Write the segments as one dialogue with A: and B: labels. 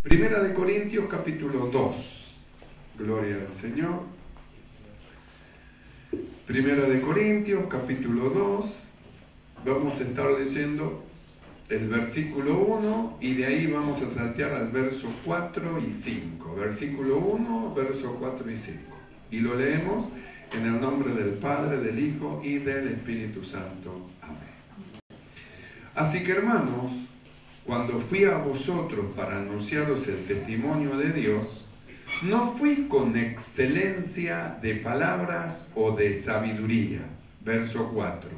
A: Primera de Corintios capítulo 2. Gloria al Señor. Primera de Corintios capítulo 2. Vamos a estar leyendo el versículo 1 y de ahí vamos a saltear al verso 4 y 5. Versículo 1, verso 4 y 5. Y lo leemos en el nombre del Padre, del Hijo y del Espíritu Santo. Amén. Así que, hermanos, cuando fui a vosotros para anunciaros el testimonio de Dios, no fui con excelencia de palabras o de sabiduría. Verso 4.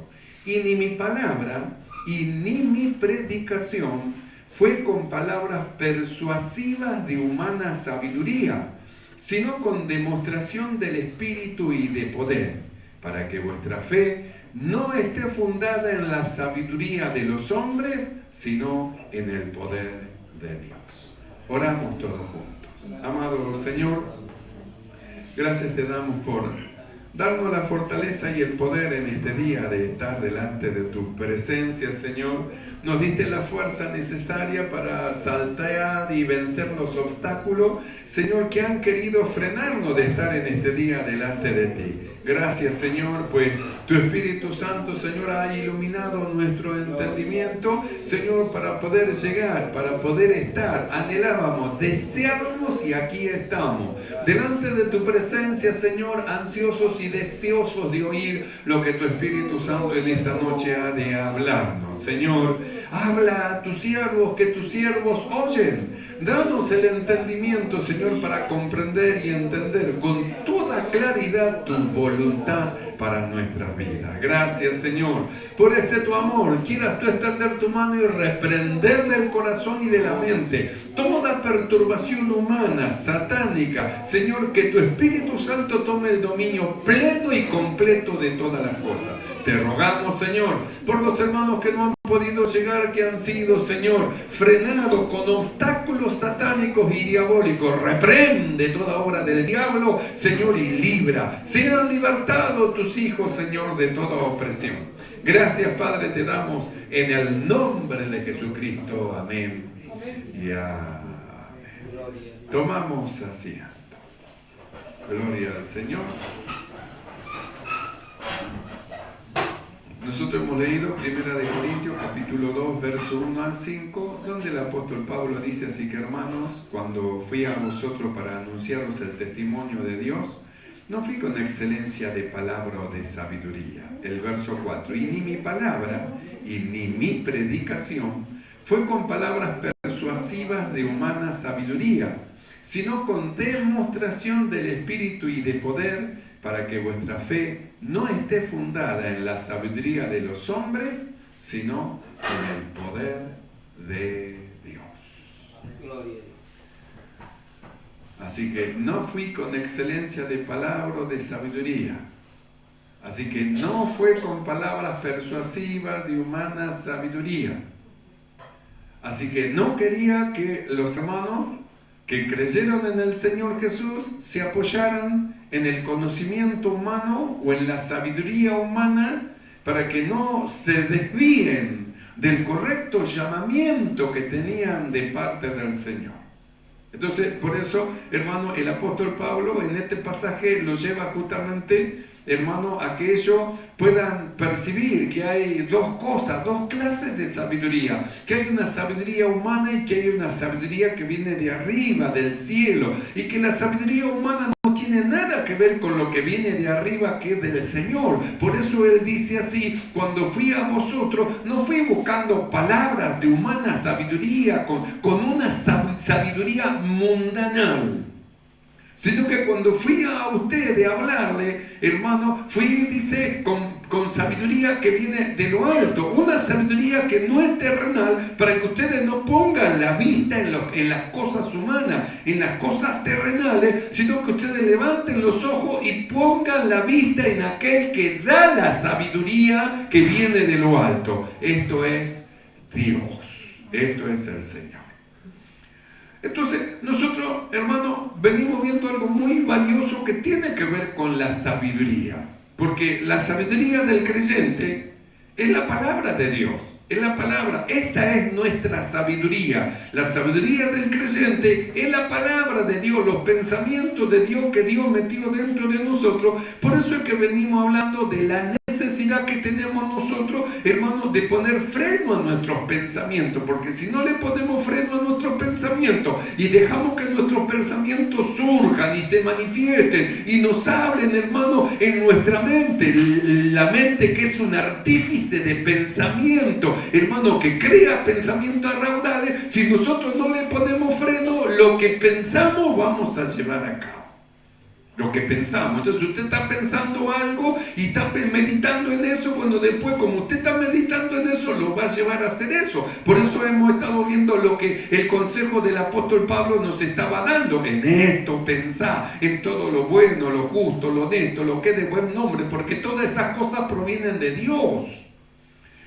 A: Y ni mi palabra y ni mi predicación fue con palabras persuasivas de humana sabiduría, sino con demostración del Espíritu y de poder, para que vuestra fe no esté fundada en la sabiduría de los hombres, sino en el poder de Dios. Oramos todos juntos. Amado Señor, gracias te damos por darnos la fortaleza y el poder en este día de estar delante de tu presencia, Señor. Nos diste la fuerza necesaria para saltar y vencer los obstáculos, Señor, que han querido frenarnos de estar en este día delante de ti. Gracias, Señor, pues tu Espíritu Santo, Señor, ha iluminado nuestro entendimiento, Señor, para poder llegar, para poder estar. Anhelábamos, deseábamos y aquí estamos. Delante de tu presencia, Señor, ansiosos y deseosos de oír lo que tu Espíritu Santo en esta noche ha de hablarnos. Señor, habla a tus siervos, que tus siervos oyen. Danos el entendimiento, Señor, para comprender y entender con toda claridad tu voluntad para nuestras vidas. Gracias, Señor, por este tu amor. Quieras tú extender tu mano y reprender del corazón y de la mente toda perturbación humana, satánica. Señor, que tu Espíritu Santo tome el dominio pleno y completo de todas las cosas. Te rogamos, Señor, por los hermanos que no han podido llegar, que han sido, Señor, frenados con obstáculos satánicos y diabólicos. Reprende toda obra del diablo, Señor, y libra. Sean libertados tus hijos, Señor, de toda opresión. Gracias, Padre, te damos en el nombre de Jesucristo. Amén. Y amén. Tomamos asiento. Gloria al Señor. Nosotros hemos leído Primera de Corintios capítulo 2, verso 1 al 5, donde el apóstol Pablo dice: así que, hermanos, cuando fui a vosotros para anunciaros el testimonio de Dios, no fui con excelencia de palabra o de sabiduría. El verso 4, y ni mi palabra y ni mi predicación fue con palabras persuasivas de humana sabiduría, sino con demostración del Espíritu y de poder, para que vuestra fe no esté fundada en la sabiduría de los hombres, sino en el poder de Dios.
B: Gloria.
A: Así que no fui con excelencia de palabra o de sabiduría. Así que no fue con palabras persuasivas de humana sabiduría. Así que no quería que los hermanos que creyeron en el Señor Jesús se apoyaran en el conocimiento humano o en la sabiduría humana, para que no se desvíen del correcto llamamiento que tenían de parte del Señor. Entonces, por eso, hermano, el apóstol Pablo en este pasaje lo lleva justamente, hermano, a que ellos puedan percibir que hay dos cosas, dos clases de sabiduría, que hay una sabiduría humana y que hay una sabiduría que viene de arriba, del cielo, y que la sabiduría humana no tiene nada que ver con lo que viene de arriba, que es del Señor. Por eso él dice así: cuando fui a vosotros, no fui buscando palabras de humana sabiduría, con una sabiduría mundanal, sino que cuando fui a ustedes a hablarle, hermano, fui, dice, con sabiduría que viene de lo alto, una sabiduría que no es terrenal, para que ustedes no pongan la vista en las cosas humanas, en las cosas terrenales, sino que ustedes levanten los ojos y pongan la vista en aquel que da la sabiduría que viene de lo alto. Esto es Dios, esto es el Señor. Entonces, nosotros, hermanos, venimos viendo algo muy valioso que tiene que ver con la sabiduría. Porque la sabiduría del creyente es la palabra de Dios, Es la palabra. Esta es nuestra sabiduría. La sabiduría del creyente es la palabra de Dios, los pensamientos de Dios que Dios metió dentro de nosotros. Por eso es que venimos hablando de la necesidad que tenemos nosotros, hermanos, de poner freno a nuestros pensamientos. Porque si no le ponemos freno a nuestros pensamientos y dejamos que nuestros pensamientos surjan y se manifiesten y nos hablen, hermanos, en nuestra mente, la mente que es un artífice de pensamiento, hermano, que crea pensamientos raudales, si nosotros no le ponemos freno, lo que pensamos vamos a llevar a cabo. Lo que pensamos. Entonces usted está pensando algo y está meditando en eso, bueno, después como usted está meditando en eso, lo va a llevar a hacer eso. Por eso hemos estado viendo lo que el consejo del apóstol Pablo nos estaba dando. En esto pensá, en todo lo bueno, lo justo, lo honesto, lo que es de buen nombre, porque todas esas cosas provienen de Dios.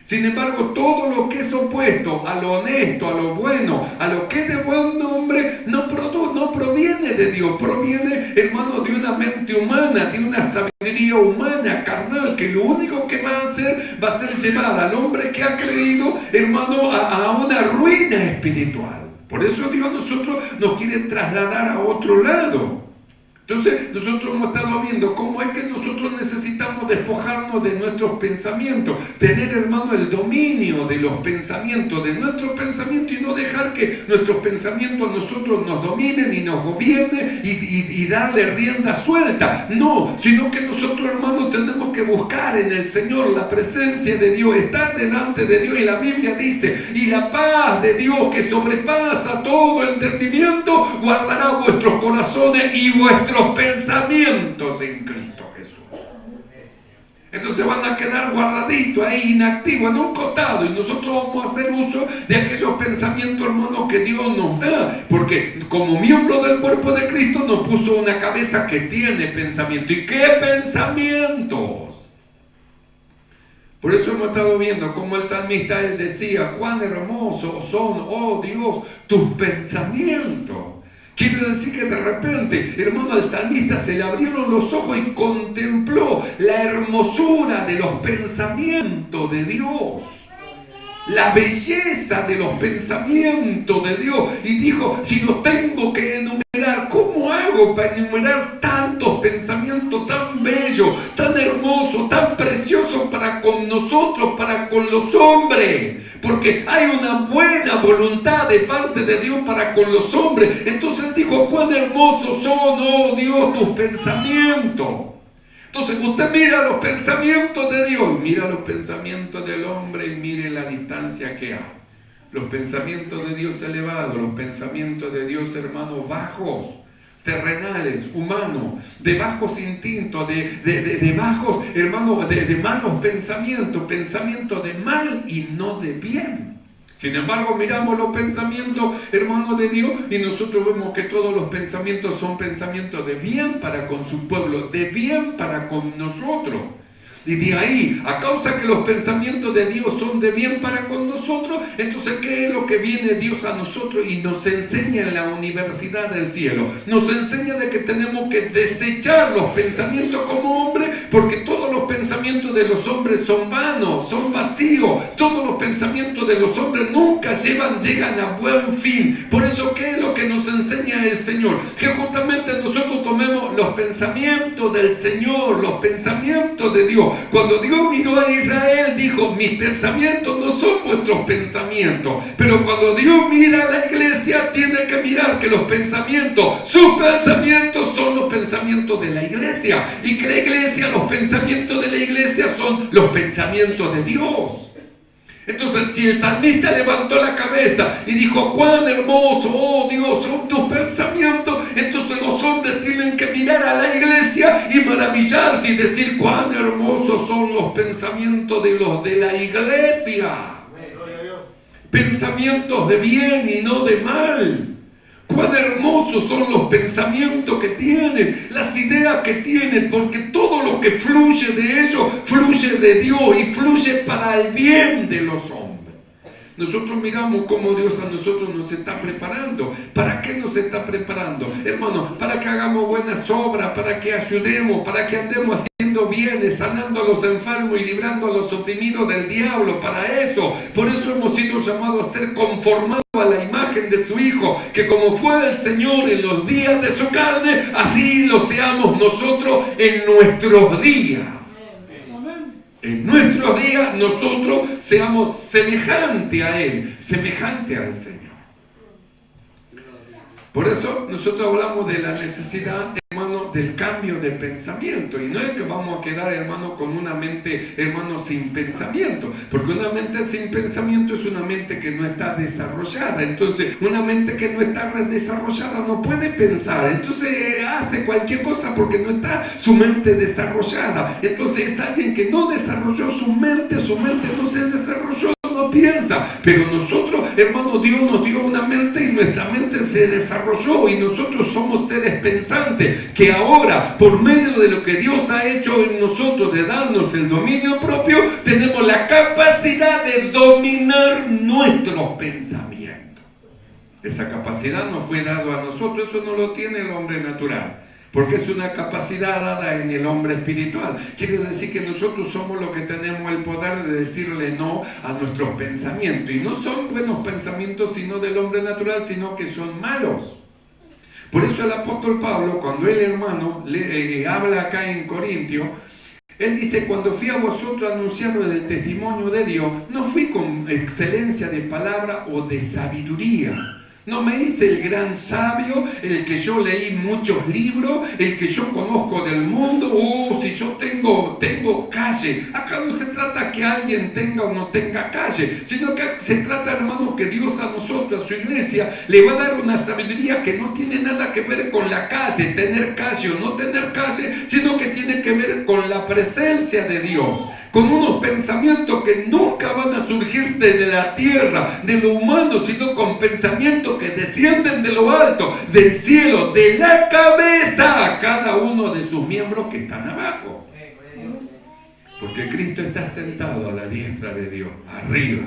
A: Sin embargo, todo lo que es opuesto a lo honesto, a lo bueno, a lo que es de buen nombre, no proviene de Dios, proviene, hermano, de una mente humana, de una sabiduría humana, carnal, que lo único que va a hacer llevar al hombre que ha creído, hermano, a una ruina espiritual. Por eso Dios nosotros nos quiere trasladar a otro lado. Entonces, nosotros hemos estado viendo cómo es que nosotros necesitamos despojarnos de nuestros pensamientos, tener, hermano, el dominio de los pensamientos, de nuestros pensamientos, y no dejar que nuestros pensamientos a nosotros nos dominen y nos gobiernen y darle rienda suelta. No, sino que nosotros, hermanos, tenemos que buscar en el Señor la presencia de Dios, estar delante de Dios. Y la Biblia dice, y la paz de Dios que sobrepasa todo entendimiento, guardará vuestros corazones y vuestros pensamientos en Cristo Jesús. Entonces van a quedar guardaditos ahí, inactivos, en un costado, y nosotros vamos a hacer uso de aquellos pensamientos, hermanos, que Dios nos da, porque como miembro del cuerpo de Cristo nos puso una cabeza que tiene pensamiento. ¿Y qué pensamientos? Por eso hemos estado viendo cómo el salmista, él decía, cuán hermosos son, oh Dios, tus pensamientos. Quiere decir que de repente, hermano, al salmista se le abrieron los ojos y contempló la hermosura de los pensamientos de Dios, la belleza de los pensamientos de Dios, y dijo, si no tengo que enumerar, ¿cómo hago para enumerar tantos pensamientos tan bellos, tan hermosos, tan preciosos para con nosotros, para con los hombres? Porque hay una buena voluntad de parte de Dios para con los hombres. Entonces dijo, cuán hermosos son, oh Dios, tus pensamientos. Entonces usted mira los pensamientos de Dios, mira los pensamientos del hombre y mire la distancia que hay. Los pensamientos de Dios elevados, los pensamientos de Dios, hermanos, bajos, terrenales, humanos, de bajos instintos, de bajos, hermanos, de malos pensamientos, pensamientos de mal y no de bien. Sin embargo, miramos los pensamientos, hermanos, de Dios, y nosotros vemos que todos los pensamientos son pensamientos de bien para con su pueblo, de bien para con nosotros. Y de ahí, a causa que los pensamientos de Dios son de bien para con nosotros, entonces, ¿qué es lo que viene Dios a nosotros y nos enseña en la universidad del cielo? Nos enseña de que tenemos que desechar los pensamientos como hombres, porque todos los pensamientos de los hombres son vanos, son vacíos. Todos los pensamientos de los hombres nunca llegan a buen fin. Por eso, ¿qué es lo que nos enseña el Señor? Que justamente nosotros tomemos los pensamientos del Señor, los pensamientos de Dios. Cuando Dios miró a Israel, dijo, mis pensamientos no son vuestros pensamientos. Pero cuando Dios mira a la iglesia, tiene que mirar que los pensamientos, sus pensamientos son los pensamientos de la iglesia. Y que la iglesia, los pensamientos de la iglesia son los pensamientos de Dios. Entonces, si el salmista levantó la cabeza y dijo, cuán hermoso, oh Dios, son tus pensamientos, entonces los hombres tienen que mirar a la iglesia y maravillarse y decir, cuán hermosos son los pensamientos de los de la iglesia. Pensamientos de bien y no de mal. Cuán hermosos son los pensamientos que tienen, las ideas que tienen, porque todo lo que fluye de ellos, fluye de Dios y fluye para el bien de los hombres. Nosotros miramos cómo Dios a nosotros nos está preparando. ¿Para qué nos está preparando? Hermano, para que hagamos buenas obras, para que ayudemos, para que andemos haciendo bienes, sanando a los enfermos y librando a los oprimidos del diablo. Para eso, por eso hemos sido llamados a ser conformados a la imagen de su Hijo, que como fue el Señor en los días de su carne, así lo seamos nosotros en nuestros días. En nuestros días nosotros seamos semejante a Él, semejante al Señor. Por eso nosotros hablamos de la necesidad, hermano, del cambio de pensamiento. Y no es que vamos a quedar, hermano, con una mente, hermano, sin pensamiento. Porque una mente sin pensamiento es una mente que no está desarrollada. Entonces, una mente que no está desarrollada no puede pensar. Entonces, hace cualquier cosa porque no está su mente desarrollada. Entonces, es alguien que no desarrolló su mente no se desarrolló. No piensa, pero nosotros, hermano, Dios nos dio una mente y nuestra mente se desarrolló y nosotros somos seres pensantes que ahora, por medio de lo que Dios ha hecho en nosotros de darnos el dominio propio, tenemos la capacidad de dominar nuestros pensamientos. Esa capacidad nos fue dada a nosotros, eso no lo tiene el hombre natural. Porque es una capacidad dada en el hombre espiritual. Quiere decir que nosotros somos los que tenemos el poder de decirle no a nuestros pensamientos. Y no son buenos pensamientos sino del hombre natural, sino que son malos. Por eso el apóstol Pablo, cuando él, hermano, habla acá en Corintio, él dice: cuando fui a vosotros a anunciaros el testimonio de Dios, no fui con excelencia de palabra o de sabiduría. No me hice el gran sabio, el que yo leí muchos libros, el que yo conozco del mundo. Si yo tengo calle. Acá no se trata que alguien tenga o no tenga calle, sino que se trata, hermano, que Dios a nosotros, a su iglesia, le va a dar una sabiduría que no tiene nada que ver con la calle, tener calle o no tener calle, sino que tiene que ver con la presencia de Dios, con unos pensamientos que nunca van a surgir desde la tierra, de lo humano, sino con pensamientos que descienden de lo alto, del cielo, de la cabeza a cada uno de sus miembros que están abajo. Porque Cristo está sentado a la diestra de Dios, arriba.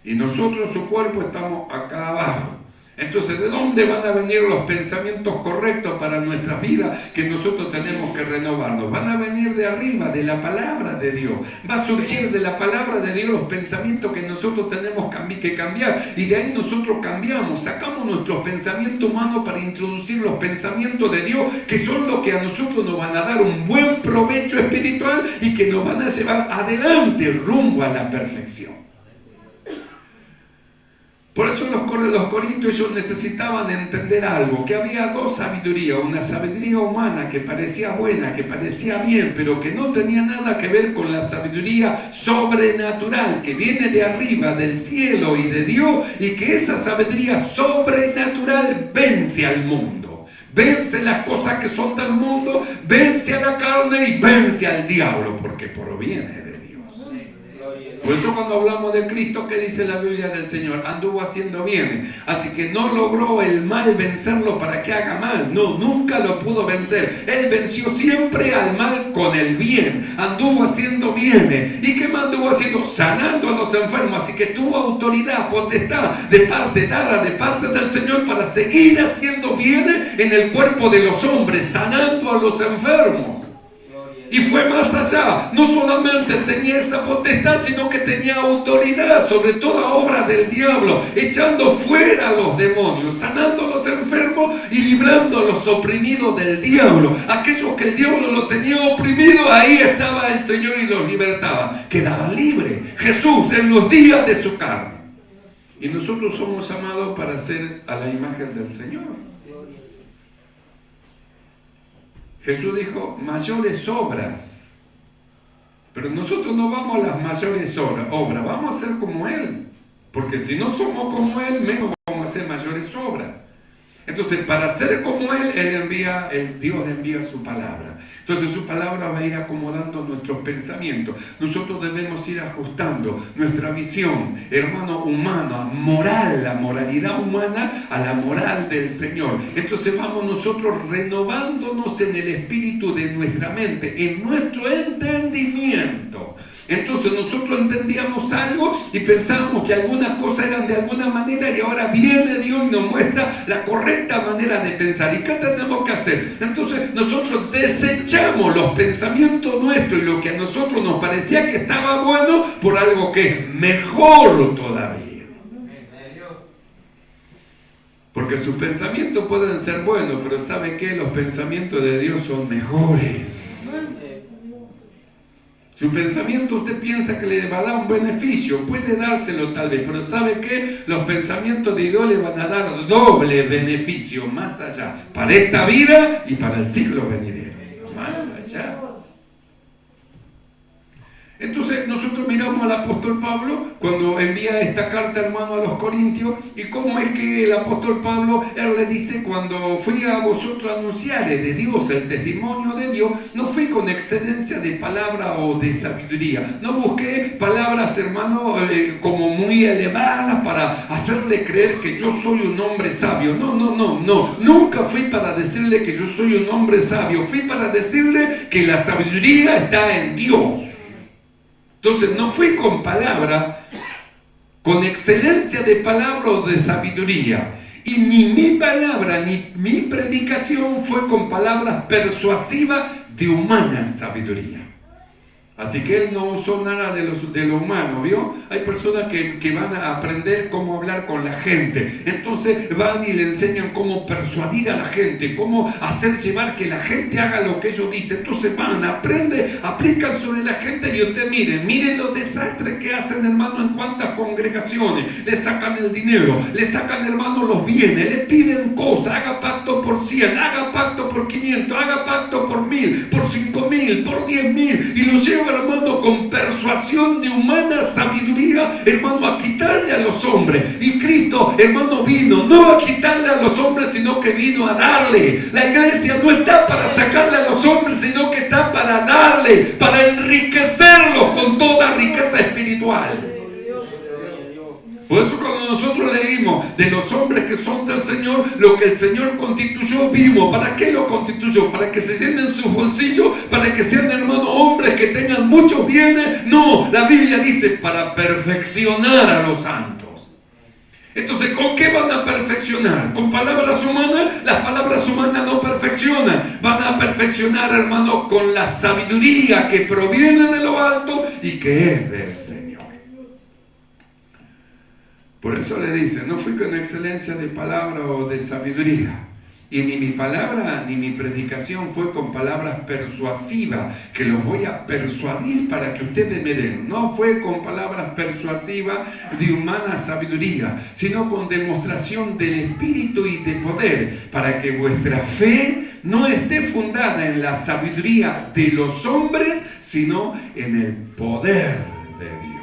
A: Y nosotros, su cuerpo, estamos acá abajo. Entonces, ¿de dónde van a venir los pensamientos correctos para nuestras vidas que nosotros tenemos que renovarnos? Van a venir de arriba, de la palabra de Dios. Va a surgir de la palabra de Dios los pensamientos que nosotros tenemos que cambiar. Y de ahí nosotros cambiamos, sacamos nuestros pensamientos humanos para introducir los pensamientos de Dios, que son los que a nosotros nos van a dar un buen provecho espiritual y que nos van a llevar adelante rumbo a la perfección. Por eso los corintios ellos necesitaban entender algo, que había dos sabidurías, una sabiduría humana que parecía buena, que parecía bien, pero que no tenía nada que ver con la sabiduría sobrenatural, que viene de arriba, del cielo y de Dios, y que esa sabiduría sobrenatural vence al mundo, vence las cosas que son del mundo, vence a la carne y vence al diablo, porque proviene de Dios. Por eso cuando hablamos de Cristo, ¿qué dice la Biblia del Señor? Anduvo haciendo bien. Así que no logró el mal vencerlo para que haga mal. No, nunca lo pudo vencer. Él venció siempre al mal con el bien. Anduvo haciendo bien. ¿Y qué más anduvo haciendo? Sanando a los enfermos. Así que tuvo autoridad, potestad dada de parte del Señor para seguir haciendo bien en el cuerpo de los hombres, sanando a los enfermos. Y fue más allá, no solamente tenía esa potestad, sino que tenía autoridad sobre toda obra del diablo, echando fuera a los demonios, sanando a los enfermos y librando a los oprimidos del diablo. Aquellos que el diablo los tenía oprimidos, ahí estaba el Señor y los libertaba. Quedaban libres. Jesús en los días de su carne. Y nosotros somos llamados para ser a la imagen del Señor. Jesús dijo, mayores obras. Pero nosotros no vamos a las mayores obras, vamos a ser como Él. Porque si no somos como Él, menos vamos a hacer mayores obras. Entonces, para ser como Él, Dios envía su palabra. Entonces, su palabra va a ir acomodando nuestros pensamientos. Nosotros debemos ir ajustando nuestra visión, hermano, humana, moral, la moralidad humana a la moral del Señor. Entonces, vamos nosotros renovándonos en el espíritu de nuestra mente, en nuestro entendimiento. Entonces nosotros entendíamos algo y pensábamos que algunas cosas eran de alguna manera, y ahora viene Dios y nos muestra la correcta manera de pensar. ¿Y qué tenemos que hacer? Entonces nosotros desechamos los pensamientos nuestros y lo que a nosotros nos parecía que estaba bueno por algo que es mejor todavía. Porque sus pensamientos pueden ser buenos, pero ¿sabe qué? Los pensamientos de Dios son mejores. Su pensamiento usted piensa que le va a dar un beneficio, puede dárselo tal vez, pero ¿sabe qué? Los pensamientos de Dios le van a dar doble beneficio más allá, para esta vida y para el siglo venidero, más allá. Entonces nosotros miramos al apóstol Pablo cuando envía esta carta, hermano, a los Corintios, y cómo es que el apóstol Pablo, él le dice: cuando fui a vosotros a anunciarles de Dios el testimonio de Dios, no fui con excelencia de palabra o de sabiduría, no busqué palabras, hermano, como muy elevadas para hacerle creer que yo soy un hombre sabio. No, nunca fui para decirle que yo soy un hombre sabio, fui para decirle que la sabiduría está en Dios. Entonces no fui con palabra, con excelencia de palabra o de sabiduría. Y ni mi palabra, ni mi predicación fue con palabras persuasivas de humana sabiduría. Así que él no usó nada de lo humano, ¿vio? Hay personas que van a aprender cómo hablar con la gente. Entonces van y le enseñan cómo persuadir a la gente, cómo hacer llevar que la gente haga lo que ellos dicen. Entonces van, aprenden, aplican sobre la gente, y usted miren los desastres que hacen, hermano, en cuantas congregaciones. Le sacan el dinero, le sacan, hermano, los bienes, le piden cosas: haga pacto por 100, haga pacto por 500, haga pacto por 1000, por 5000, por 10.000, y lo llevan, hermano, con persuasión de humana sabiduría, hermano, a quitarle a los hombres. Y Cristo, hermano, vino no a quitarle a los hombres, sino que vino a darle. La iglesia no está para sacarle a los hombres, sino que está para darle, para enriquecerlos con toda riqueza espiritual. Por eso cuando nosotros leímos de los hombres que son del Señor, lo que el Señor constituyó, vimos. ¿Para qué lo constituyó? ¿Para que se llenen sus bolsillos? ¿Para que sean, hermanos, hombres que tengan muchos bienes? No, la Biblia dice: para perfeccionar a los santos. Entonces, ¿con qué van a perfeccionar? ¿Con palabras humanas? Las palabras humanas no perfeccionan. Van a perfeccionar, hermano, con la sabiduría que proviene de lo alto y que es del Señor. Por eso le dice: no fui con excelencia de palabra o de sabiduría. Y ni mi palabra ni mi predicación fue con palabras persuasivas, que los voy a persuadir para que ustedes me den. No fue con palabras persuasivas de humana sabiduría, sino con demostración del Espíritu y de poder, para que vuestra fe no esté fundada en la sabiduría de los hombres, sino en el poder de Dios.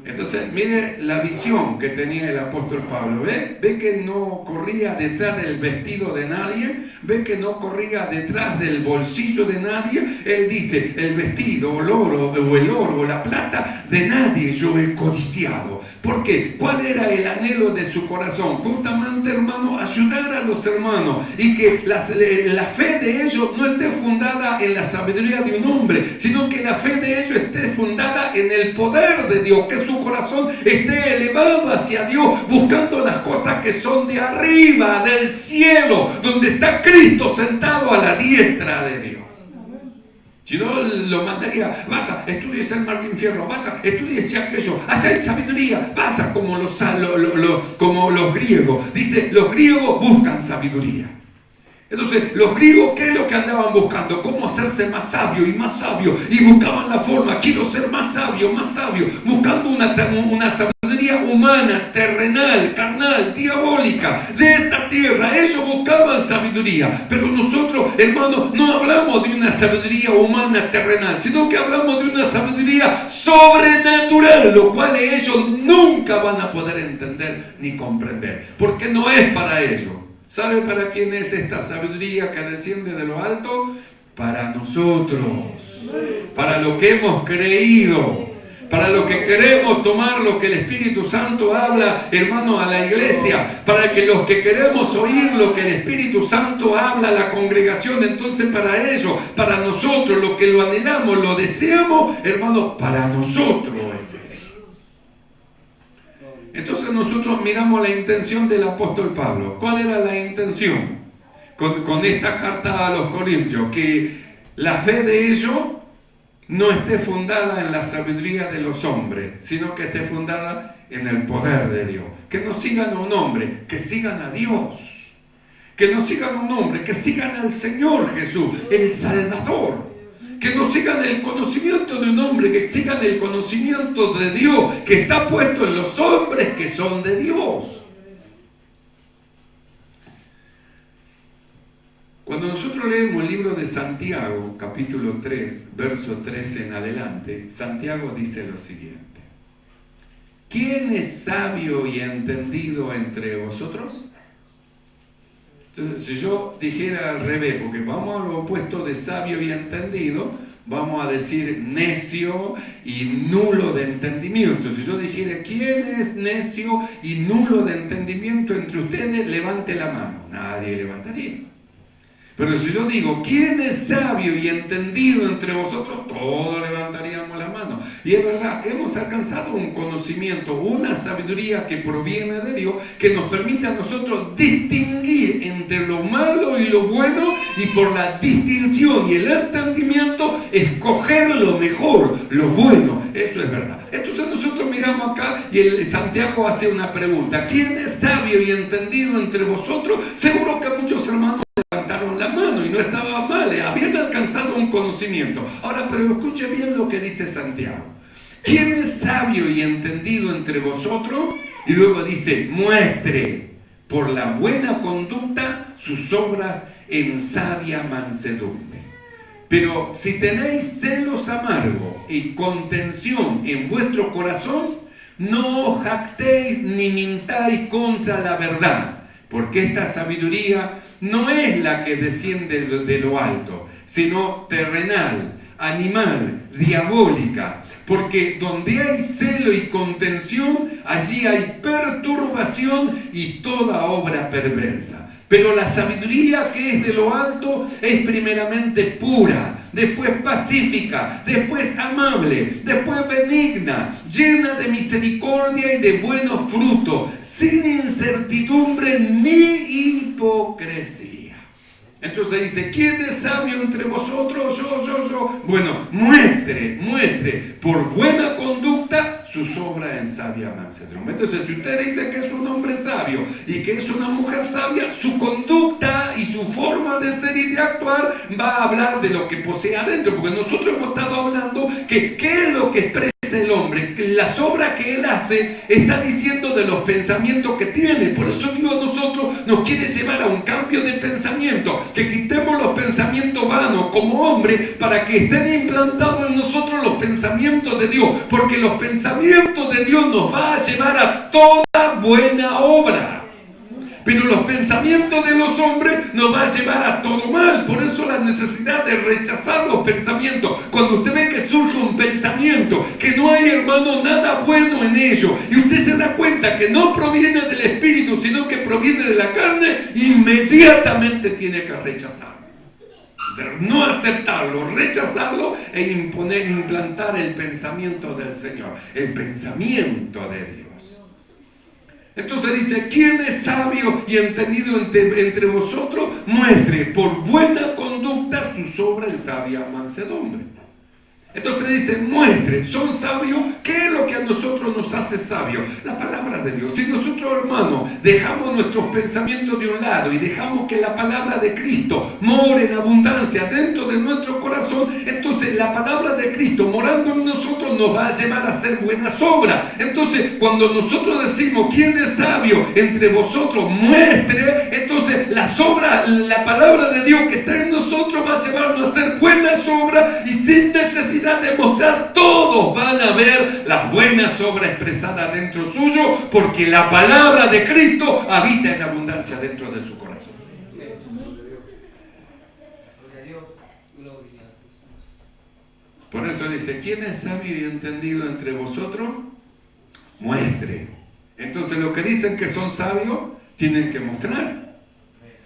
A: Entonces, mire la visión que tenía el apóstol Pablo. ¿Ve que no corría detrás del vestido de nadie? ¿Ve que no corría detrás del bolsillo de nadie? Él dice: el vestido, o el oro, o la plata, de nadie yo he codiciado. ¿Por qué? ¿Cuál era el anhelo de su corazón? Justamente, hermano, ayudar a los hermanos, y que la fe de ellos no esté fundada en la sabiduría de un hombre, sino que la fe de ellos esté fundada en el poder de Dios, que su corazón esté elevado hacia Dios, buscando las cosas que son de arriba, del cielo, donde está Cristo sentado a la diestra de Dios. Si no, lo mandaría: vaya, estudie el Martín Fierro, vaya, estudie aquello, allá hay sabiduría, vaya, como los griegos. Dice: los griegos buscan sabiduría. Entonces, los griegos, ¿qué es lo que andaban buscando? Cómo hacerse más sabio y más sabio, y buscaban la forma: quiero ser más sabio, buscando una sabiduría humana, terrenal, carnal, diabólica, de esta tierra. Ellos buscaban sabiduría, pero nosotros, hermanos, no hablamos de una sabiduría humana, terrenal, sino que hablamos de una sabiduría sobrenatural, lo cual ellos nunca van a poder entender ni comprender, porque no es para ellos. ¿Sabe para quién es esta sabiduría que desciende de lo alto? Para nosotros, para lo que hemos creído, para los que queremos tomar lo que el Espíritu Santo habla, hermano, a la iglesia, para que los que queremos oír lo que el Espíritu Santo habla a la congregación, entonces para ellos, para nosotros, lo que lo anhelamos, lo deseamos, hermano, para nosotros es eso. Entonces nosotros miramos la intención del apóstol Pablo. ¿Cuál era la intención con esta carta a los Corintios? Que la fe de ellos no esté fundada en la sabiduría de los hombres, sino que esté fundada en el poder de Dios. Que no sigan a un hombre, que sigan a Dios. Que no sigan a un hombre, que sigan al Señor Jesús, el Salvador. Que no sigan el conocimiento de un hombre, que sigan el conocimiento de Dios, que está puesto en los hombres que son de Dios. Cuando nosotros leemos el libro de Santiago, capítulo 3, verso 13 en adelante, Santiago dice lo siguiente: ¿quién es sabio y entendido entre vosotros? Entonces, si yo dijera al revés, porque vamos a lo opuesto de sabio y entendido, vamos a decir necio y nulo de entendimiento. Si yo dijera, ¿quién es necio y nulo de entendimiento entre ustedes? Levante la mano. Nadie levantaría. Pero si yo digo, ¿quién es sabio y entendido entre vosotros? Todos levantaríamos la mano. Y es verdad, hemos alcanzado un conocimiento, una sabiduría que proviene de Dios, que nos permite a nosotros distinguir entre lo malo y lo bueno, y por la distinción y el entendimiento, escoger lo mejor, lo bueno. Eso es verdad. Entonces nosotros miramos acá y el Santiago hace una pregunta: ¿quién es sabio y entendido entre vosotros? Seguro que muchos hermanos levantaron la mano y no estaba mal, habían alcanzado un conocimiento. Ahora, pero escuche bien lo que dice Santiago. ¿Quién es sabio y entendido entre vosotros? Y luego dice, muestre por la buena conducta sus obras en sabia mansedumbre. Pero si tenéis celos amargos y contención en vuestro corazón, no os jactéis ni mintáis contra la verdad, porque esta sabiduría no es la que desciende de lo alto, sino terrenal, animal, diabólica. Porque donde hay celo y contención, allí hay perturbación y toda obra perversa. Pero la sabiduría que es de lo alto es primeramente pura, después pacífica, después amable, después benigna, llena de misericordia y de buenos frutos, sin incertidumbre ni hipocresía. Entonces dice, ¿quién es sabio entre vosotros? Yo. Bueno, muestre por buena conducta sus obras en sabia mansedumbre. Entonces, si usted dice que es un hombre sabio y que es una mujer sabia, su conducta y su forma de ser y de actuar va a hablar de lo que posee adentro. Porque nosotros hemos estado hablando que ¿qué es lo que expresa el hombre? Las obras que él hace está diciendo de los pensamientos que tiene. Por eso Dios a nosotros nos quiere llevar a un cambio de pensamiento, que quitemos los pensamientos vanos como hombre para que estén implantados en nosotros los pensamientos de Dios, porque los pensamientos de Dios nos va a llevar a toda buena obra. Pero los pensamientos de los hombres nos va a llevar a todo mal. Por eso la necesidad de rechazar los pensamientos. Cuando usted ve que surge un pensamiento, que no hay, hermano, nada bueno en ello, y usted se da cuenta que no proviene del Espíritu, sino que proviene de la carne, inmediatamente tiene que rechazarlo. No aceptarlo, rechazarlo e implantar el pensamiento del Señor, el pensamiento de Dios. Entonces dice, ¿quién es sabio y entendido entre vosotros? Muestre por buena conducta sus obras en sabia mansedumbre. Entonces dice, muestre, son sabios. ¿Qué es lo que a nosotros nos hace sabios? La palabra de Dios. Si nosotros, hermanos, dejamos nuestros pensamientos de un lado y dejamos que la palabra de Cristo more en abundancia dentro de nuestro corazón, entonces la palabra de Cristo morando en nosotros nos va a llevar a hacer buenas obras. Entonces, cuando nosotros decimos, ¿quién es sabio entre vosotros? Muestre. Entonces, las obras, la palabra de Dios que está en nosotros va a llevarnos a hacer buenas obras, y sin necesidad de mostrar, todos van a ver las buenas obras expresadas dentro suyo, porque la palabra de Cristo habita en abundancia dentro de su corazón. Por eso dice, ¿quién es sabio y entendido entre vosotros? Muestre. Entonces los que dicen que son sabios, tienen que mostrar.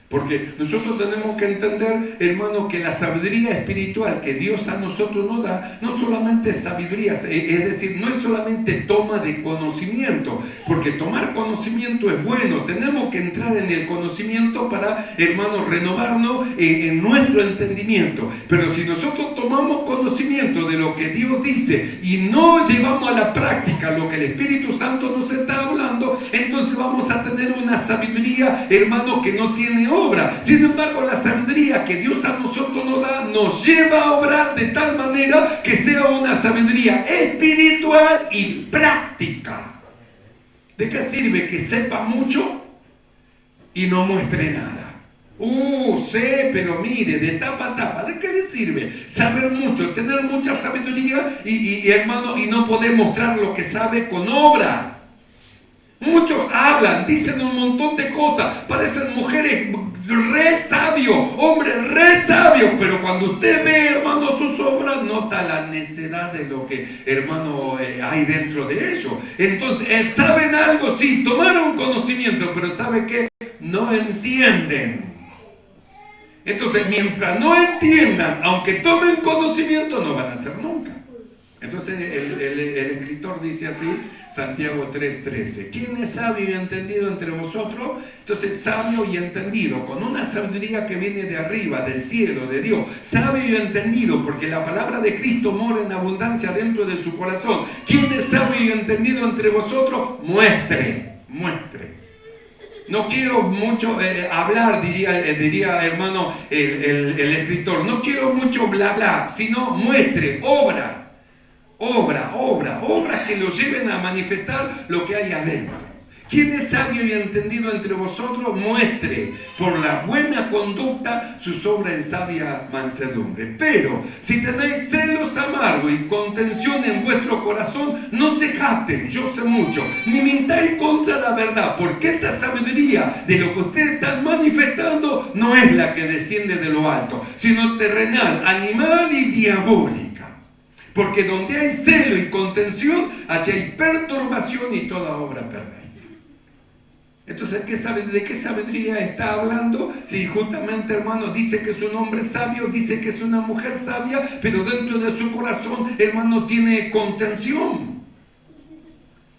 A: Porque nosotros tenemos que entender, hermano, que la sabiduría espiritual que Dios a nosotros nos da, no solamente es sabiduría, es decir, no es solamente toma de conocimiento, porque tomar conocimiento es bueno, tenemos que entrar en el conocimiento para, hermano, renovarnos en nuestro entendimiento. Pero si nosotros tomamos conocimiento de lo que Dios dice y no llevamos a la práctica lo que el Espíritu Santo nos está hablando, entonces vamos a tener una sabiduría, hermano, que no tiene obra. Sin embargo, la sabiduría que Dios a nosotros nos da nos lleva a obrar de tal manera que sea una sabiduría espiritual y práctica. ¿De qué sirve que sepa mucho y no muestre nada? Sé, pero mire, de tapa a tapa. ¿De qué le sirve saber mucho, tener mucha sabiduría y hermano, y no poder mostrar lo que sabe con obras? Muchos hablan, dicen un montón de cosas, parecen mujeres re sabios, hombres re sabios, pero cuando usted ve, hermano, sus obras, nota la necedad de lo que, hermano, hay dentro de ellos. Entonces, ¿saben algo? Sí, tomaron conocimiento, pero ¿sabe qué? No entienden. Entonces, mientras no entiendan, aunque tomen conocimiento, no van a hacer nunca. Entonces el escritor dice así, Santiago 3:13, ¿quién es sabio y entendido entre vosotros? Entonces, sabio y entendido, con una sabiduría que viene de arriba, del cielo, de Dios, sabio y entendido, porque la palabra de Cristo mora en abundancia dentro de su corazón. ¿Quién es sabio y entendido entre vosotros? Muestre. No quiero mucho hablar, diría hermano el escritor, no quiero mucho bla bla, sino muestre, obras que lo lleven a manifestar lo que hay adentro. ¿Quién es sabio y entendido entre vosotros? Muestre por la buena conducta sus obras en sabia mansedumbre. Pero si tenéis celos amargos y contención en vuestro corazón, no se jacten, yo sé mucho, ni mintáis contra la verdad, porque esta sabiduría de lo que ustedes están manifestando no es la que desciende de lo alto, sino terrenal, animal y diabólica. Porque donde hay celo y contención, allí hay perturbación y toda obra perversa. Entonces, ¿de qué sabiduría está hablando? Si justamente, hermano, dice que es un hombre sabio, dice que es una mujer sabia, pero dentro de su corazón, hermano, tiene contención.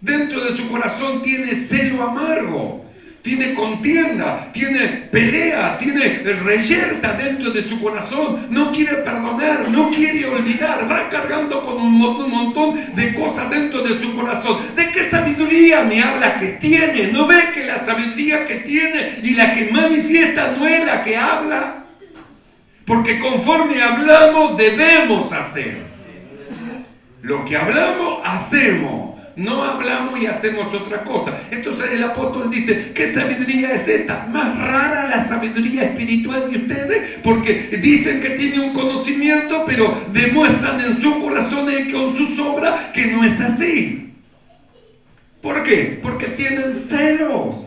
A: Dentro de su corazón tiene celo amargo. Tiene contienda, tiene pelea, tiene reyerta dentro de su corazón. No quiere perdonar, no quiere olvidar. Va cargando con un montón de cosas dentro de su corazón. ¿De qué sabiduría me habla que tiene? ¿No ve que la sabiduría que tiene y la que manifiesta no es la que habla? Porque conforme hablamos, debemos hacer. Lo que hablamos, hacemos. No hablamos y hacemos otra cosa. Entonces el apóstol dice, ¿qué sabiduría es esta? Más rara la sabiduría espiritual de ustedes, porque dicen que tienen un conocimiento, pero demuestran en su corazón y con sus obras que no es así. ¿Por qué? Porque tienen celos.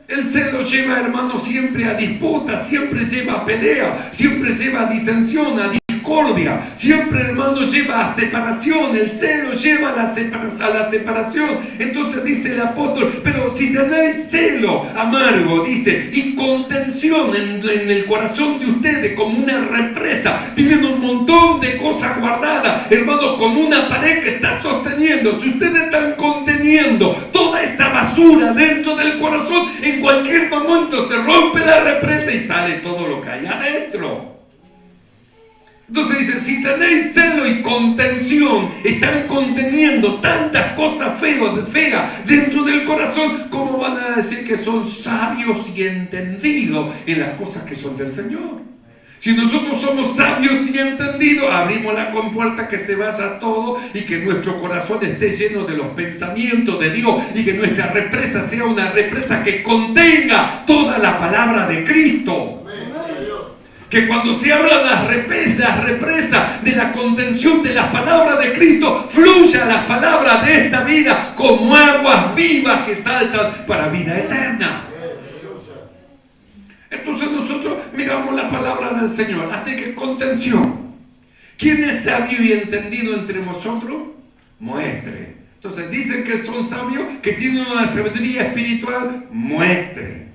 A: El celo lleva, hermano, siempre a disputa, siempre lleva a pelea, siempre lleva a disensión, a discordia, siempre, hermano, lleva a separación. El celo lleva a la separación. Entonces dice el apóstol, pero si tenéis celo amargo, dice, y contención en el corazón de ustedes como una represa, tienen un montón de cosas guardadas, hermano, como una pared que está sosteniendo. Si ustedes están conteniendo toda esa basura dentro del corazón, en cualquier momento se rompe la represa y sale todo lo que hay adentro. Entonces dice, si tenéis celo y contención, están conteniendo tantas cosas feas dentro del corazón, ¿cómo van a decir que son sabios y entendidos en las cosas que son del Señor? Si nosotros somos sabios y entendidos, abrimos la compuerta, que se vaya todo y que nuestro corazón esté lleno de los pensamientos de Dios y que nuestra represa sea una represa que contenga toda la palabra de Cristo. Que cuando se habla de las represas de la contención de las palabras de Cristo, fluya las palabras de esta vida como aguas vivas que saltan para vida eterna. Entonces nosotros miramos la palabra del Señor. Así que contención. ¿Quién es sabio y entendido entre vosotros? Muestre. Entonces dicen que son sabios, que tienen una sabiduría espiritual. Muestre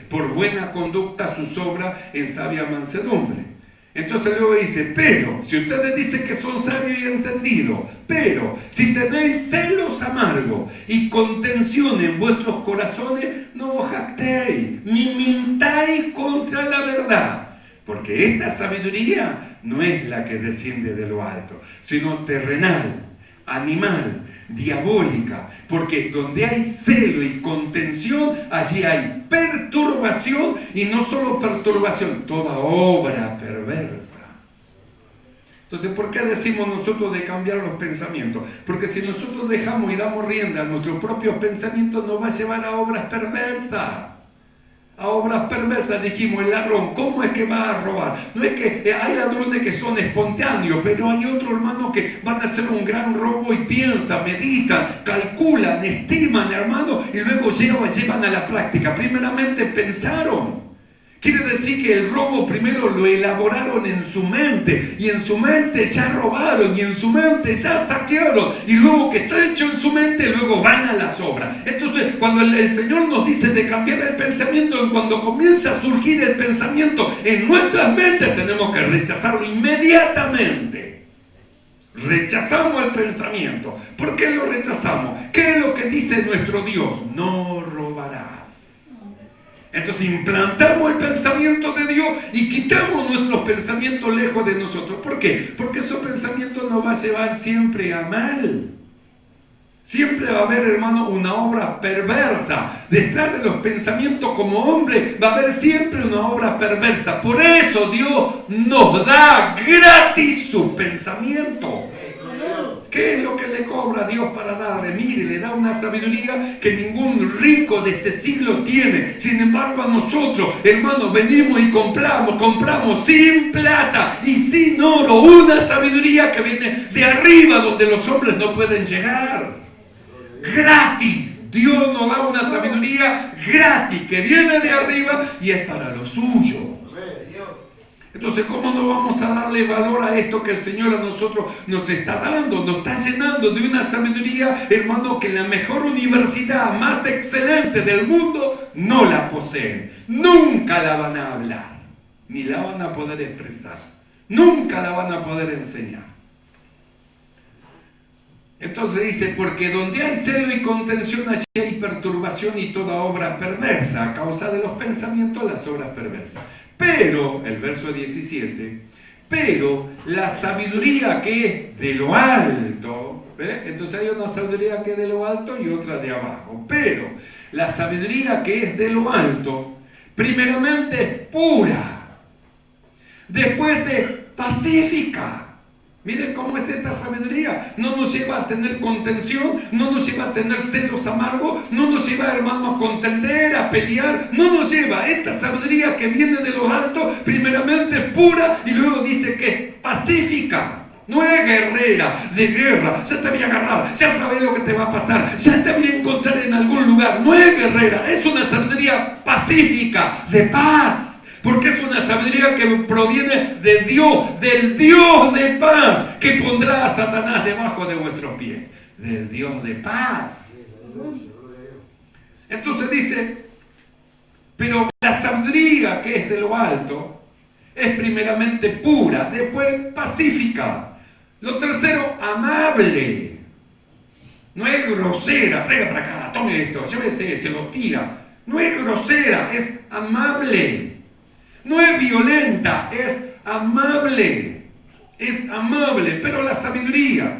A: por buena conducta sus obras en sabia mansedumbre. Entonces luego dice, pero si ustedes dicen que son sabios y entendidos, pero si tenéis celos amargos y contención en vuestros corazones, no os jactéis ni mintáis contra la verdad. Porque esta sabiduría no es la que desciende de lo alto, sino terrenal, animal, diabólica. Porque donde hay celo y contención, allí hay perturbación, y no solo perturbación, toda obra perversa. Entonces, ¿por qué decimos nosotros de cambiar los pensamientos? Porque si nosotros dejamos y damos rienda a nuestros propios pensamientos, nos va a llevar a obras perversas. A obras perversas. Dijimos, el ladrón, ¿cómo es que va a robar? No es que hay ladrones que son espontáneos, pero hay otros, hermanos, que van a hacer un gran robo y piensan, meditan, calculan, estiman, hermano, y luego llevan a la práctica. Primeramente pensaron. Quiere decir que el robo primero lo elaboraron en su mente, y en su mente ya robaron, y en su mente ya saquearon, y luego que está hecho en su mente, luego van a las obras. Entonces, cuando el Señor nos dice de cambiar el pensamiento, cuando comienza a surgir el pensamiento en nuestras mentes, tenemos que rechazarlo inmediatamente. Rechazamos el pensamiento. ¿Por qué lo rechazamos? ¿Qué es lo que dice nuestro Dios? No robarás. Entonces implantamos el pensamiento de Dios y quitamos nuestros pensamientos lejos de nosotros. ¿Por qué? Porque esos pensamientos nos va a llevar siempre a mal. Siempre va a haber, hermano, una obra perversa. Detrás de los pensamientos como hombre va a haber siempre una obra perversa. Por eso Dios nos da gratis su pensamiento. ¿Qué es lo que le cobra a Dios para darle? Mire, le da una sabiduría que ningún rico de este siglo tiene. Sin embargo, a nosotros, hermanos, venimos y compramos sin plata y sin oro, una sabiduría que viene de arriba, donde los hombres no pueden llegar. Gratis. Dios nos da una sabiduría gratis que viene de arriba y es para lo suyo. Entonces, ¿cómo no vamos a darle valor a esto que el Señor a nosotros nos está dando? Nos está llenando de una sabiduría, hermano, que la mejor universidad más excelente del mundo no la poseen. Nunca la van a hablar, ni la van a poder expresar. Nunca la van a poder enseñar. Entonces dice, porque donde hay celo y contención, allí hay perturbación y toda obra perversa. A causa de los pensamientos, las obras perversas. Pero, el verso 17, pero la sabiduría que es de lo alto, ¿ve? Entonces hay una sabiduría que es de lo alto y otra de abajo. Pero la sabiduría que es de lo alto, primeramente es pura, después es pacífica. Miren cómo es esta sabiduría. No nos lleva a tener contención, no nos lleva a tener celos amargos, no nos lleva, hermanos, a contender, a pelear. No nos lleva. Esta sabiduría que viene de lo alto, primeramente pura, y luego dice que es pacífica. No es guerrera, de guerra. Ya te voy a agarrar, ya sabes lo que te va a pasar, ya te voy a encontrar en algún lugar. No es guerrera, es una sabiduría pacífica, de paz. Porque es una sabiduría que proviene de Dios, del Dios de paz, que pondrá a Satanás debajo de vuestros pies. Del Dios de paz. Entonces dice, pero la sabiduría que es de lo alto es primeramente pura, después pacífica. Lo tercero, amable. No es grosera, traiga para acá, tome esto, llévese, se lo tira. No es grosera, es amable. No es violenta, es amable. Es amable, pero la sabiduría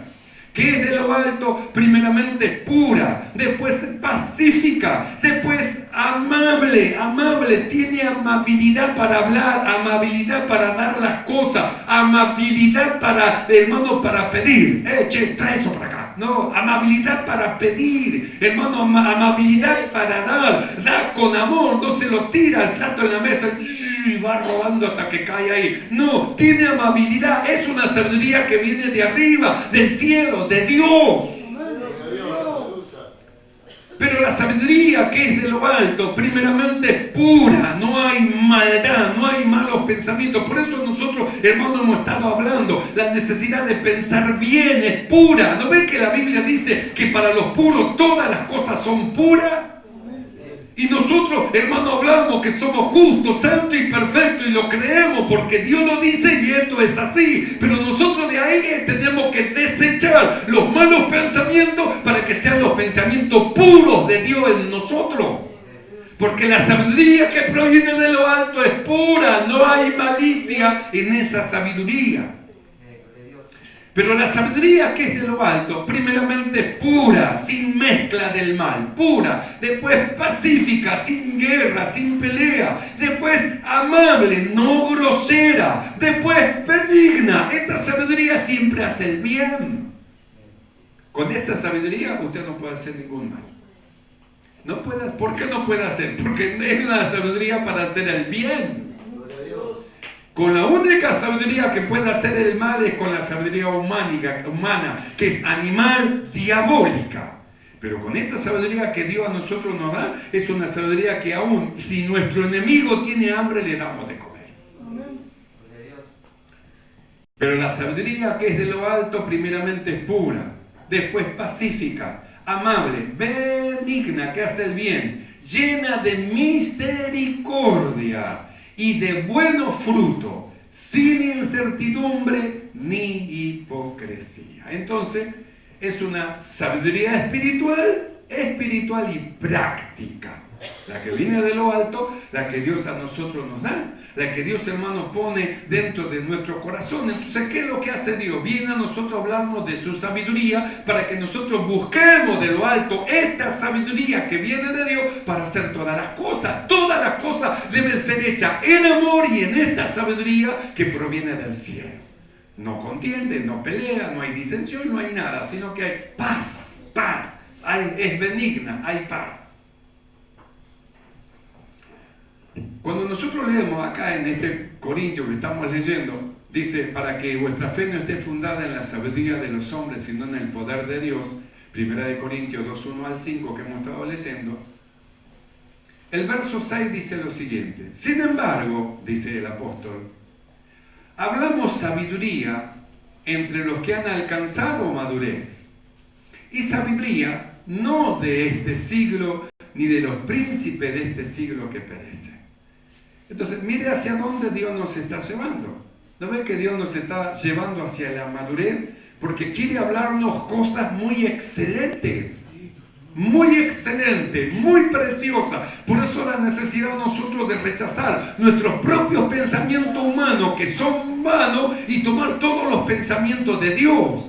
A: que es de lo alto, primeramente pura, después pacífica, después amable. Amable, tiene amabilidad para hablar, amabilidad para dar las cosas, amabilidad para, hermano, para pedir. Che, trae eso para acá. No, amabilidad para pedir, hermano, amabilidad para dar. Da con amor, no se lo tira al plato en la mesa y va rodando hasta que cae ahí. No, tiene amabilidad, es una sabiduría que viene de arriba, del cielo, de Dios. Pero la sabiduría que es de lo alto, primeramente pura, no hay maldad, no hay malos malos pensamientos. Por eso nosotros, hermanos, hemos estado hablando, la necesidad de pensar bien es pura. ¿No ven que la Biblia dice que para los puros todas las cosas son puras? Y nosotros, hermanos, hablamos que somos justos, santos y perfectos y lo creemos porque Dios lo dice y esto es así. Pero nosotros de ahí tenemos que desechar los malos pensamientos para que sean los pensamientos puros de Dios en nosotros. Porque la sabiduría que proviene de lo alto es pura, no hay malicia en esa sabiduría. Pero la sabiduría que es de lo alto, primeramente pura, sin mezcla del mal, pura, después pacífica, sin guerra, sin pelea, después amable, no grosera, después benigna. Esta sabiduría siempre hace el bien. Con esta sabiduría usted no puede hacer ningún mal. No puede, ¿por qué no puede hacer? Porque es la sabiduría para hacer el bien. Con la única sabiduría que puede hacer el mal es con la sabiduría humana, que es animal, diabólica. Pero con esta sabiduría que Dios a nosotros nos da, es una sabiduría que aún si nuestro enemigo tiene hambre, le damos de comer. Pero la sabiduría que es de lo alto, primeramente es pura, después pacífica, amable, benigna, que hace el bien, llena de misericordia y de buenos frutos, sin incertidumbre ni hipocresía. Entonces, es una sabiduría espiritual y práctica. La que viene de lo alto, la que Dios a nosotros nos da, la que Dios, hermano, pone dentro de nuestro corazón. Entonces, ¿qué es lo que hace Dios? Viene a nosotros a hablarnos de su sabiduría para que nosotros busquemos de lo alto esta sabiduría que viene de Dios para hacer todas las cosas. Todas las cosas deben ser hechas en amor y en esta sabiduría que proviene del cielo. No contiende, no pelea, no hay disensión, no hay nada, sino que hay paz, es benigna, hay paz. Cuando nosotros leemos acá en este Corintio que estamos leyendo, dice, para que vuestra fe no esté fundada en la sabiduría de los hombres, sino en el poder de Dios, 1 Corintios 2, 1 al 5, que hemos estado leyendo, el verso 6 dice lo siguiente: sin embargo, dice el apóstol, hablamos sabiduría entre los que han alcanzado madurez, y sabiduría no de este siglo, ni de los príncipes de este siglo que perecen. Entonces, mire hacia dónde Dios nos está llevando. ¿No ve que Dios nos está llevando hacia la madurez? Porque quiere hablarnos cosas muy excelentes, muy preciosas. Por eso la necesidad de nosotros de rechazar nuestros propios pensamientos humanos, que son vanos, y tomar todos los pensamientos de Dios.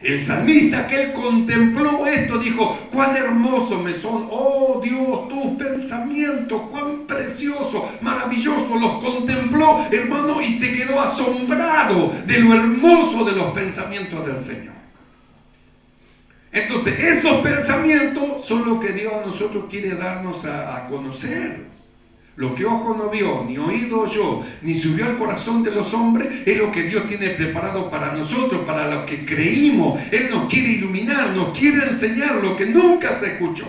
A: El salmista, que él contempló esto, dijo: cuán hermosos me son, oh Dios, tus pensamientos, cuán preciosos, maravillosos. Los contempló, hermano, y se quedó asombrado de lo hermoso de los pensamientos del Señor. Entonces, esos pensamientos son lo que Dios a nosotros quiere darnos a conocer. Lo que ojo no vio, ni oído oyó, ni subió al corazón de los hombres, es lo que Dios tiene preparado para nosotros, para los que creímos. Él nos quiere iluminar, nos quiere enseñar lo que nunca se escuchó.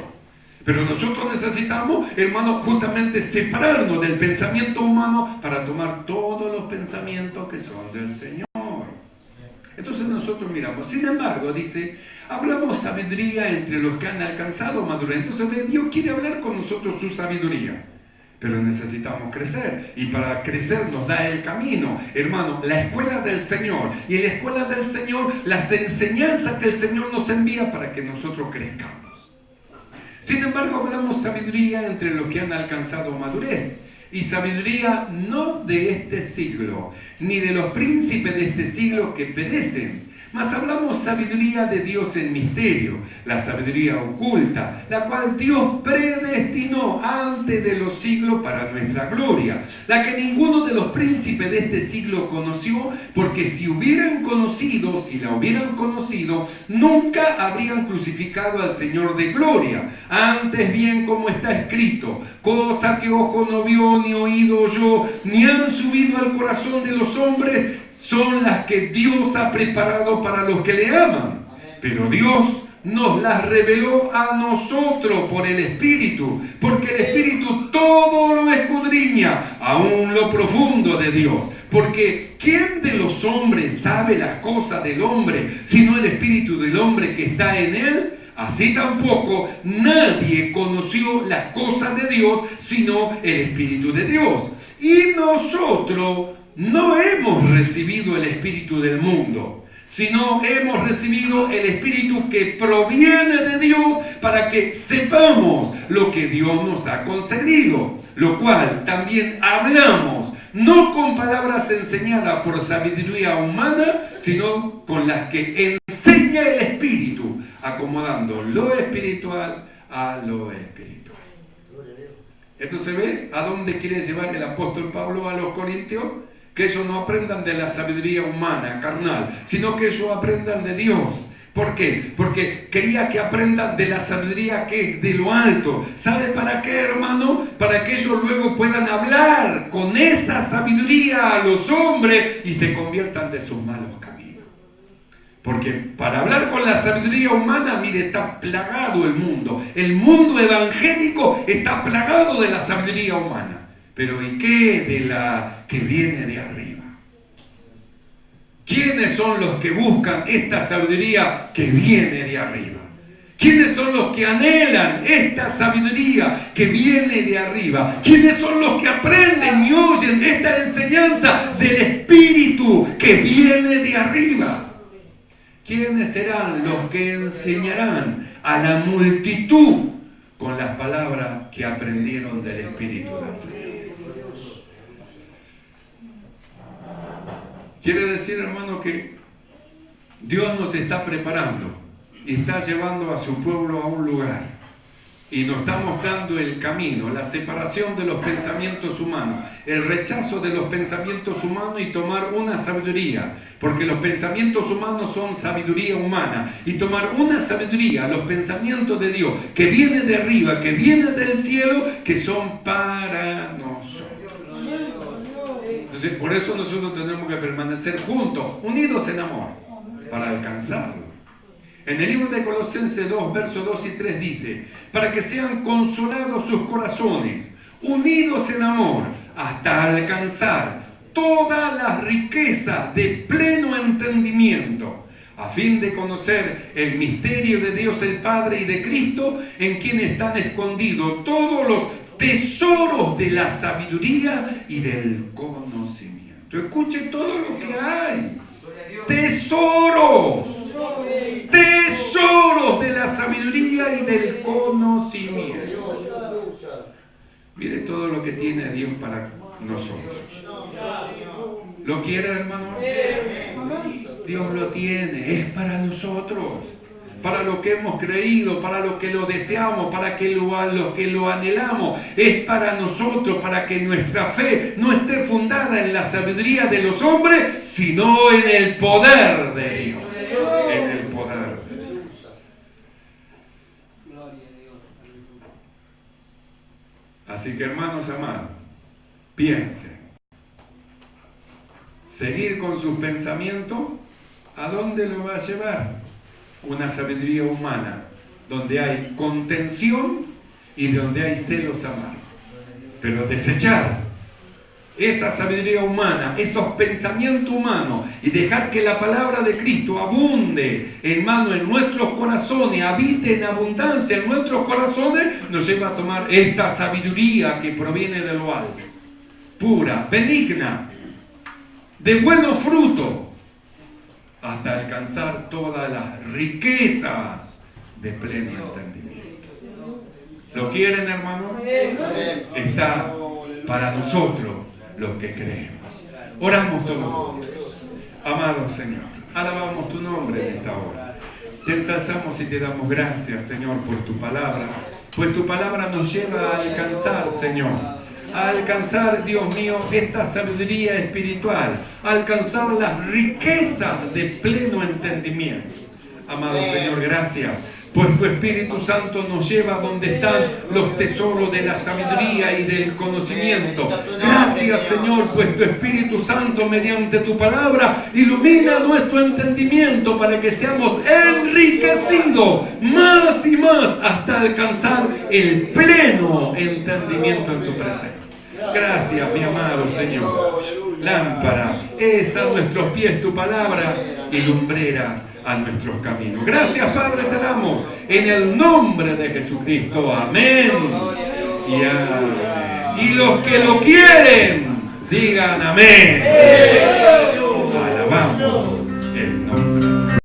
A: Pero nosotros necesitamos, hermanos, justamente separarnos del pensamiento humano para tomar todos los pensamientos que son del Señor. Entonces nosotros miramos. Sin embargo, dice, hablamos sabiduría entre los que han alcanzado madurez. Entonces Dios quiere hablar con nosotros su sabiduría. Pero necesitamos crecer, y para crecer nos da el camino, hermano, la escuela del Señor. Y en la escuela del Señor, las enseñanzas que el Señor nos envía para que nosotros crezcamos. Sin embargo, hablamos sabiduría entre los que han alcanzado madurez, y sabiduría no de este siglo, ni de los príncipes de este siglo que perecen, mas hablamos sabiduría de Dios en misterio, la sabiduría oculta, la cual Dios predestinó antes de los siglos para nuestra gloria, la que ninguno de los príncipes de este siglo conoció, porque si la hubieran conocido, nunca habrían crucificado al Señor de gloria. Antes bien, como está escrito, cosa que ojo no vio, ni oído oyó, ni han subido al corazón de los hombres, son las que Dios ha preparado para los que le aman. Pero Dios nos las reveló a nosotros por el Espíritu, porque el Espíritu todo lo escudriña, aún lo profundo de Dios. Porque ¿quién de los hombres sabe las cosas del hombre, sino el espíritu del hombre que está en él? Así tampoco nadie conoció las cosas de Dios, sino el espíritu de Dios. Y nosotros no hemos recibido el espíritu del mundo, sino hemos recibido el espíritu que proviene de Dios, para que sepamos lo que Dios nos ha concedido, lo cual también hablamos, no con palabras enseñadas por sabiduría humana, sino con las que enseña el Espíritu, acomodando lo espiritual a lo espiritual. ¿Esto se ve? ¿A dónde quiere llevar el apóstol Pablo a los corintios? Que ellos no aprendan de la sabiduría humana, carnal, sino que ellos aprendan de Dios. ¿Por qué? Porque quería que aprendan de la sabiduría que de lo alto. ¿Sabe para qué, hermano? Para que ellos luego puedan hablar con esa sabiduría a los hombres y se conviertan de sus malos caminos. Porque para hablar con la sabiduría humana, mire, está plagado el mundo. El mundo evangélico está plagado de la sabiduría humana. Pero ¿y qué de la que viene de arriba? ¿Quiénes son los que buscan esta sabiduría que viene de arriba? ¿Quiénes son los que anhelan esta sabiduría que viene de arriba? ¿Quiénes son los que aprenden y oyen esta enseñanza del Espíritu que viene de arriba? ¿Quiénes serán los que enseñarán a la multitud con las palabras que aprendieron del Espíritu del Señor? Quiere decir, hermano, que Dios nos está preparando y está llevando a su pueblo a un lugar y nos está mostrando el camino, la separación de los pensamientos humanos, el rechazo de los pensamientos humanos y tomar una sabiduría, porque los pensamientos humanos son sabiduría humana, y tomar una sabiduría, los pensamientos de Dios, que viene de arriba, que viene del cielo, que son para nosotros. Entonces, por eso nosotros tenemos que permanecer juntos, unidos en amor, para alcanzarlo. En el libro de Colosenses 2, versos 2 y 3 dice: para que sean consolados sus corazones, unidos en amor, hasta alcanzar todas las riquezas de pleno entendimiento, a fin de conocer el misterio de Dios el Padre y de Cristo, en quien están escondidos todos los tesoros de la sabiduría y del conocimiento. Escuche todo lo que hay. Tesoros. Tesoros de la sabiduría y del conocimiento. Mire todo lo que tiene Dios para nosotros. ¿Lo quiere, hermano? Dios lo tiene. Es para nosotros. Para lo que hemos creído, para lo que lo deseamos, para que lo que lo anhelamos. Es para nosotros, para que nuestra fe no esté fundada en la sabiduría de los hombres, sino en el poder de Dios. En el poder de Dios. Así que, hermanos amados, piensen. Seguir con sus pensamientos, ¿a dónde lo va a llevar? Una sabiduría humana, donde hay contención y donde hay celos amargos. Pero desechar esa sabiduría humana, esos pensamientos humanos, y dejar que la palabra de Cristo abunde, hermano, en nuestros corazones, habite en abundancia en nuestros corazones, nos lleva a tomar esta sabiduría que proviene de lo alto, pura, benigna, de buenos frutos, hasta alcanzar todas las riquezas de pleno entendimiento. ¿Lo quieren, hermanos? Está para nosotros los que creemos. Oramos todos juntos. Amado Señor, alabamos tu nombre en esta hora. Te ensalzamos y te damos gracias, Señor, por tu palabra, pues tu palabra nos lleva a alcanzar, Señor, a alcanzar, Dios mío, esta sabiduría espiritual, a alcanzar las riquezas de pleno entendimiento. Amado Señor, gracias, pues tu Espíritu Santo nos lleva donde están los tesoros de la sabiduría y del conocimiento. Gracias, Señor, pues tu Espíritu Santo, mediante tu palabra, ilumina nuestro entendimiento para que seamos enriquecidos más y más hasta alcanzar el pleno entendimiento en tu presencia. Gracias, mi amado Señor. Lámpara es a nuestros pies tu palabra y lumbreras a nuestros caminos. Gracias, Padre, te damos en el nombre de Jesucristo. Amén. Y amén. Y los que lo quieren, digan amén. Alabamos.